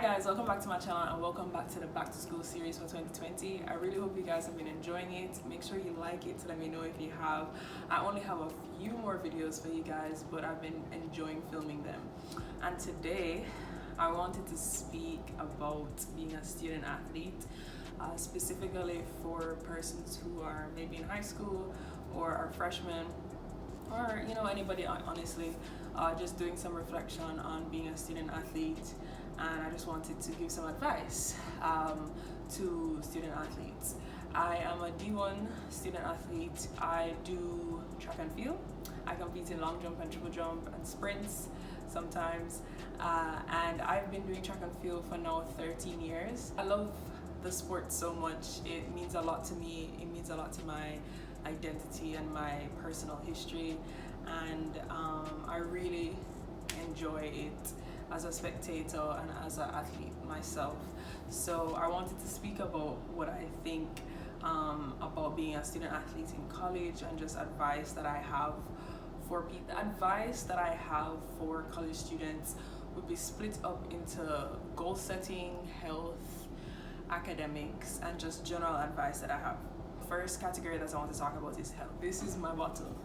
guys, welcome back to my channel and welcome back to the back to school series for 2020. I really hope you guys have been enjoying it. Make sure you like it, let me know if you have. I only have a few more videos for you guys, but I've been enjoying filming them. And today I wanted to speak about being a student athlete, specifically for persons who are maybe in high school or are freshmen, or anybody honestly, just doing some reflection on being a student athlete. And I just wanted to give some advice to student athletes. I am a D1 student athlete. I do track and field. I compete in long jump and triple jump and sprints sometimes, and I've been doing track and field for now 13 years. I love the sport so much. It means a lot to me. It means a lot to my identity and my personal history, and I really enjoy it as a spectator and as an athlete myself. So I wanted to speak about what I think about being a student athlete in college, and just advice that I have for people. The advice that I have for college students would be split up into goal setting, health, academics, and just general advice that I have. First category that I want to talk about is health. This is my bottle.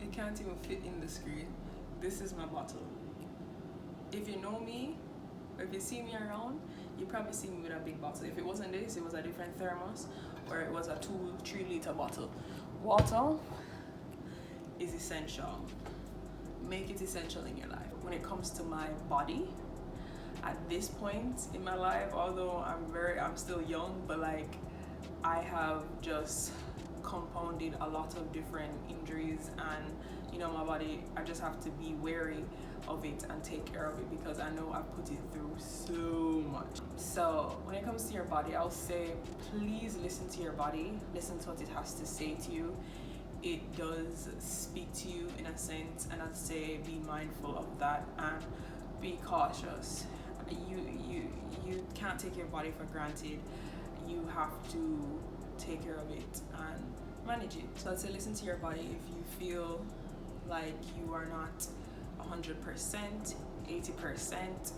It can't even fit in the screen. This is my bottle. If you know me, or if you see me around, you probably see me with a big bottle. If it wasn't this, it was a different thermos, or it was a 2-3 liter bottle. Water is essential. Make it essential in your life. When it comes to my body, at this point in my life, although I'm still young, but like I have just compounded a lot of different injuries, and my body, I just have to be wary of it and take care of it, because I know I've put it through so much. So when it comes to your body, I'll say please listen to your body, listen to what it has to say to you. It does speak to you in a sense, and I'd say be mindful of that and be cautious. You can't take your body for granted. You have to take care of it and manage it. So I'd say listen to your body. If you feel like you are not 100%, 80%,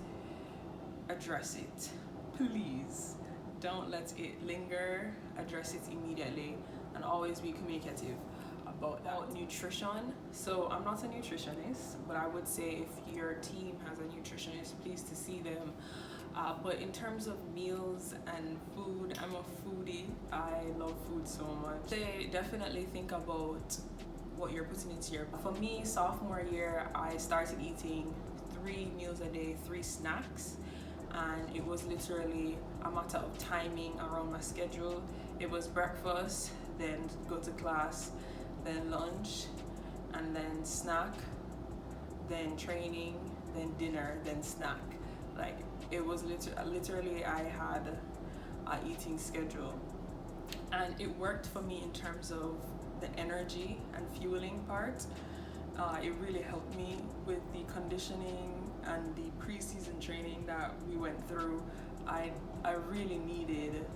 address it. Please don't let it linger. Address it immediately, and always be communicative about that. About nutrition, so I'm not a nutritionist, but I would say if your team has a nutritionist, please to see them. But in terms of meals and food, I'm a foodie. I love food so much. They definitely think about what you're putting into your body. For me, sophomore year, I started eating 3 meals a day, 3 snacks, and it was literally a matter of timing around my schedule. It was breakfast, then go to class, then lunch, and then snack, then training, then dinner, then snack. Like, it was literally I had an eating schedule, and it worked for me in terms of the energy and fueling part. It really helped me with the conditioning and the pre-season training that we went through. I really needed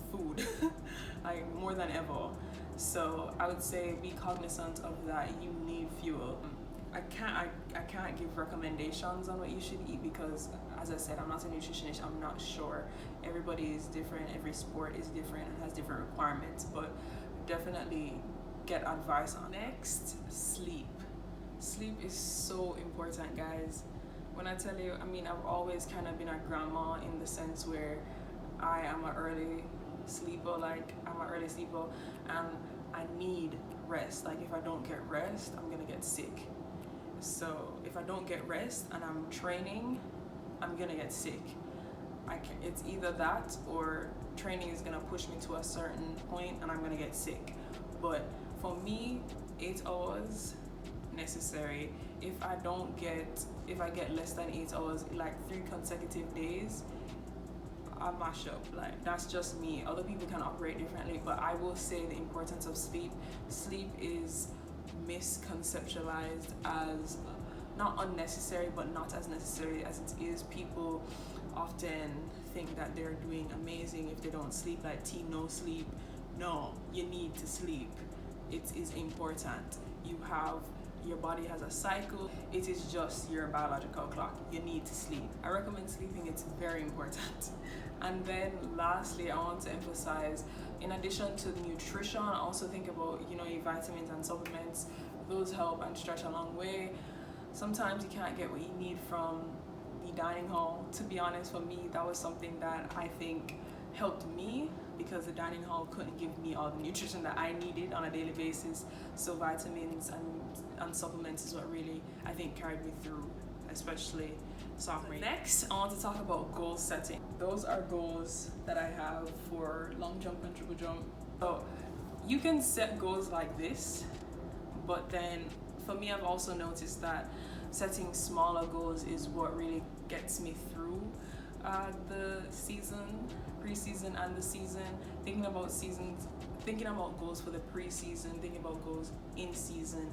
food more than ever. So I would say be cognizant of that. You need fuel. I can't give recommendations on what you should eat, because as I said, I'm not a nutritionist. I'm not sure. Everybody is different. Every sport is different and has different requirements, but definitely get advice on. Next, sleep. Sleep is so important, guys. When I tell you, I've always kind of been a grandma in the sense where I am an early sleeper. And I need rest. Like, if I don't get rest, I'm gonna get sick. So if I don't get rest and I'm training, I'm gonna get sick. It's either that, or training is gonna push me to a certain point and I'm gonna get sick. But for me, 8 hours necessary. If I get less than 8 hours, like 3 consecutive days, I mash up. Like, that's just me. Other people can operate differently, but I will say the importance of sleep. Sleep is misconceptualized as not unnecessary, but not as necessary as it is. People often think that they're doing amazing if they don't sleep, like team no sleep. No, you need to sleep. It is important. You have your body has a cycle. It is just your biological clock. You need to sleep. I recommend sleeping. It's very important. And then lastly, I want to emphasize, in addition to the nutrition, I also think about, your vitamins and supplements. Those help and stretch a long way. Sometimes you can't get what you need from the dining hall. To be honest, for me, that was something that I think helped me, because the dining hall couldn't give me all the nutrition that I needed on a daily basis. So vitamins and supplements is what really, I think, carried me through, especially sophomore year. Next, I want to talk about goal setting. Those are goals that I have for long jump and triple jump. So you can set goals like this, but then for me, I've also noticed that setting smaller goals is what really gets me through the season, preseason and the season. Thinking about goals for the preseason, thinking about goals in season,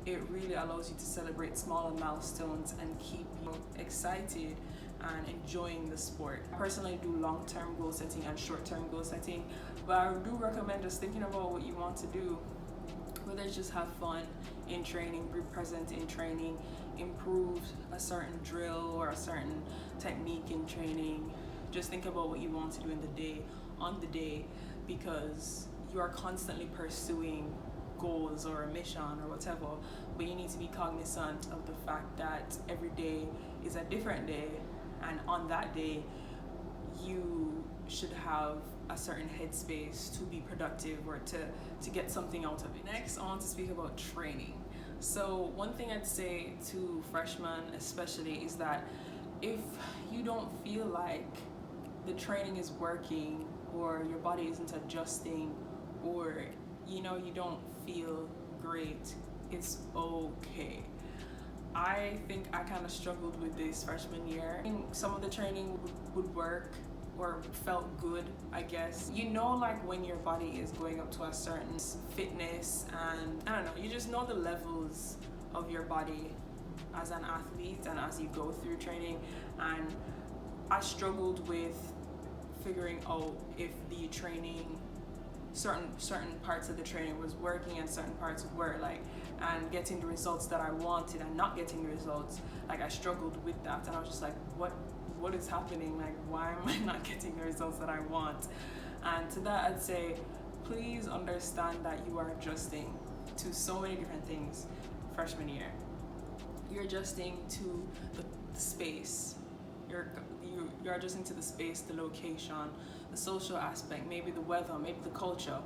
it really allows you to celebrate smaller milestones and keep you excited and enjoying the sport. I personally do long-term goal setting and short-term goal setting, but I do recommend just thinking about what you want to do, whether it's just have fun in training, be present in training, improve a certain drill or a certain technique in training. Just think about what you want to do on the day, because you are constantly pursuing goals or a mission or whatever, but you need to be cognizant of the fact that every day is a different day, and on that day you should have a certain headspace to be productive or to get something out of it. Next, I want to speak about training. So one thing I'd say to freshmen especially is that if you don't feel like the training is working, or your body isn't adjusting, or you don't feel great, it's okay. I think I kind of struggled with this freshman year. Some of the training would work or felt good, I guess. Like when your body is going up to a certain fitness, and I don't know, you just know the levels of your body as an athlete and as you go through training. And I struggled with figuring out if the training, certain parts of the training was working and certain parts were and getting the results that I wanted and not getting the results. I struggled with that, and I was just like, what is happening? Why am I not getting the results that I want? And to that, I'd say, please understand that you are adjusting to so many different things freshman year. You're adjusting to the space. You're adjusting to the space, the location, the social aspect, maybe the weather, maybe the culture.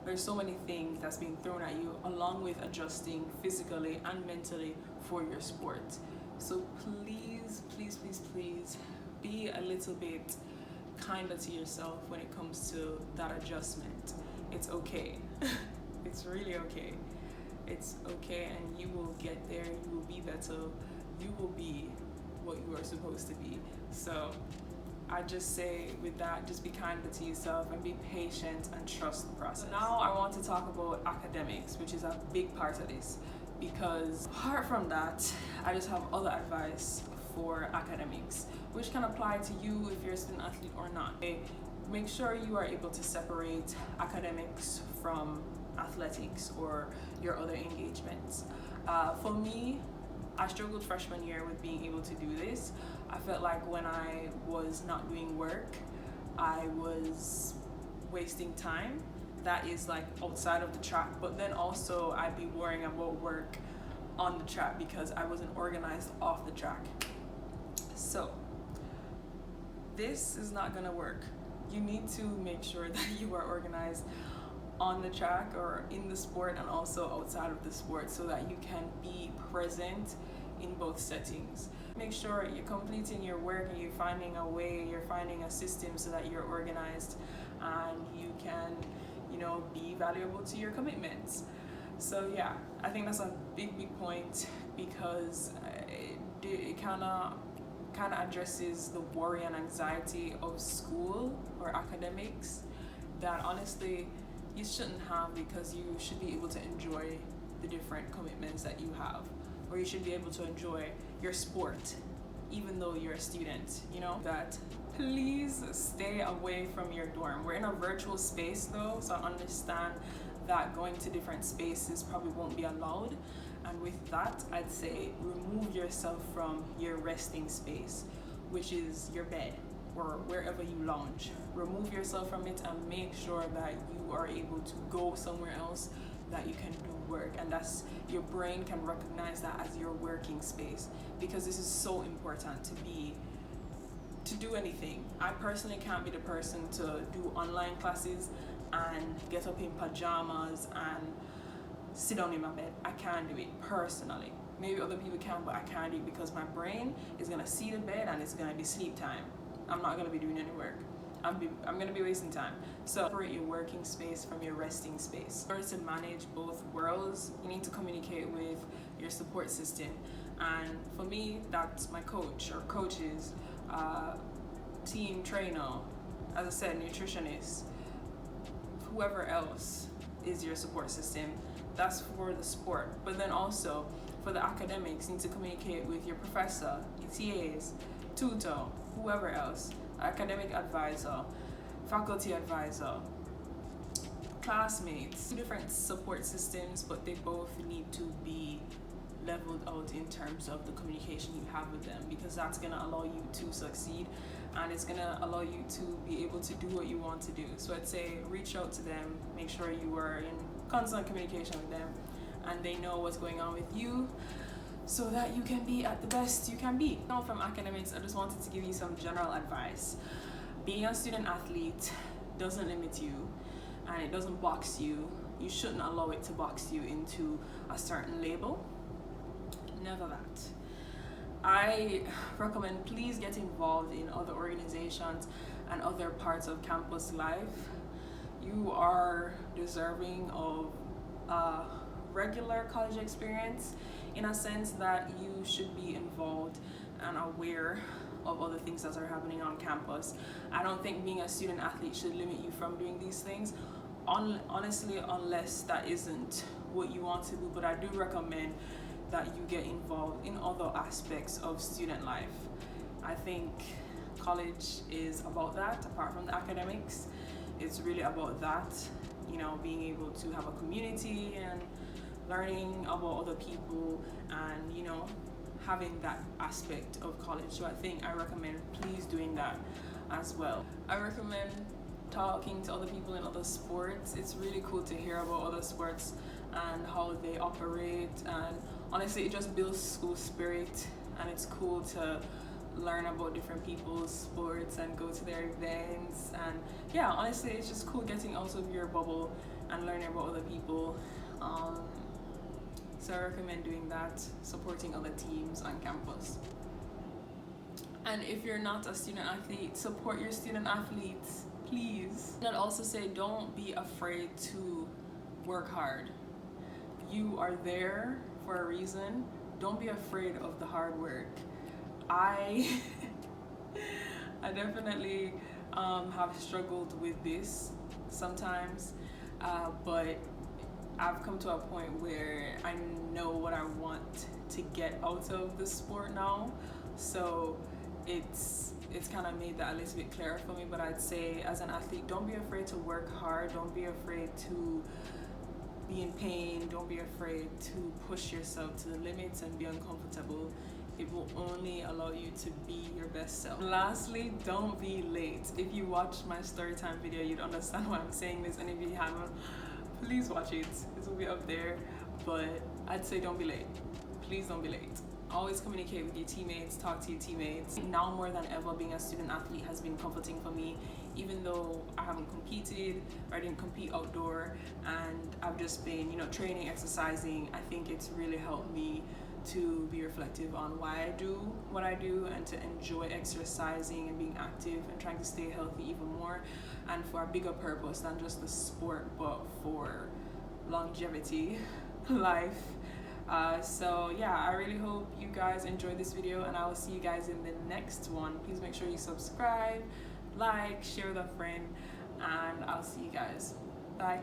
There's so many things that's being thrown at you, along with adjusting physically and mentally for your sport. So please, please, please, please be a little bit kinder to yourself when it comes to that adjustment. It's okay. It's really okay. It's okay, and you will get there. You will be better. You will be what you are supposed to be. So I just say with that, just be kinder to yourself and be patient and trust the process. Now I want to talk about academics, which is a big part of this, because apart from that, I just have other advice for academics, which can apply to you if you're a student athlete or not. Make sure you are able to separate academics from athletics or your other engagements. For me, I struggled freshman year with being able to do this. I felt like when I was not doing work, I was wasting time. That is outside of the track, but then also I'd be worrying about work on the track because I wasn't organized off the track. So this is not gonna work. You need to make sure that you are organized on the track or in the sport and also outside of the sport, so that you can be present in both settings. Make sure you're completing your work and you're finding a way, you're finding a system so that you're organized and you can, be valuable to your commitments. So yeah, I think that's a big point, because it kind of addresses the worry and anxiety of school or academics that honestly you shouldn't have, because you should be able to enjoy the different commitments that you have, or you should be able to enjoy your sport even though you're a student. That please stay away from your dorm. We're in a virtual space though, so I understand that going to different spaces probably won't be allowed, And with that, I'd say remove yourself from your resting space, which is your bed or wherever you lounge. Remove yourself from it and make sure that you are able to go somewhere else that you can do work, and that's your brain can recognize that as your working space, because this is so important to do anything. I personally can't be the person to do online classes and get up in pajamas and sit down in my bed. I can't do it personally. Maybe other people can, but I can't do it because my brain is gonna see the bed and it's gonna be sleep time. I'm not gonna be doing any work. I'm gonna be wasting time. So separate your working space from your resting space. In order to manage both worlds, you need to communicate with your support system. And for me, that's my coach or coaches, team trainer, as I said, nutritionist, whoever else is your support system. That's for the sport. But then also for the academics, you need to communicate with your professor, your TAs, tutor, whoever else, academic advisor, faculty advisor, classmates. Two different support systems, but they both need to be leveled out in terms of the communication you have with them, because that's going to allow you to succeed and it's going to allow you to be able to do what you want to do. So I'd say reach out to them, make sure you are in constant communication with them and they know what's going on with you, so that you can be at the best you can be. Now from academics, I just wanted to give you some general advice. Being a student athlete doesn't limit you and it doesn't box you. You shouldn't allow it to box you into a certain label. Never that. I recommend please get involved in other organizations and other parts of campus life. You are deserving of a regular college experience, in a sense that you should be involved and aware of other things that are happening on campus. I don't think being a student athlete should limit you from doing these things, honestly, unless that isn't what you want to do. But I do recommend that you get involved in other aspects of student life. I think college is about that. Apart from the academics, it's really about that, you know, being able to have a community and learning about other people and, you know, having that aspect of college. So I recommend please doing that as well. I recommend talking to other people in other sports. It's really cool to hear about other sports and how they operate, and honestly it just builds school spirit, and it's cool to learn about different people's sports and go to their events. And yeah, honestly it's just cool getting out of your bubble and learning about other people. So I recommend doing that, supporting other teams on campus. And if you're not a student athlete, support your student athletes, please. I'd also say don't be afraid to work hard. You are there for a reason. Don't be afraid of the hard work. I definitely have struggled with this sometimes, but I've come to a point where I know what I want to get out of the sport now. So it's kind of made that a little bit clearer for me. But I'd say as an athlete, don't be afraid to work hard. Don't be afraid to be in pain. Don't be afraid to push yourself to the limits and be uncomfortable. It will only allow you to be your best self. Lastly, don't be late. If you watched my story time video, you'd understand why I'm saying this, and if you haven't, please watch it. This will be up there. But I'd say don't be late. Please don't be late. Always communicate with your teammates, talk to your teammates. Now more than ever, being a student athlete has been comforting for me, even though I haven't competed or I didn't compete outdoor, and I've just been, you know, training, exercising. I think it's really helped me to be reflective on why I do what I do, and to enjoy exercising and being active and trying to stay healthy even more, and for a bigger purpose than just the sport, but for longevity, life. So yeah, I really hope you guys enjoyed this video, and I will see you guys in the next one. Please make sure you subscribe, like, share with a friend, and I'll see you guys. Bye.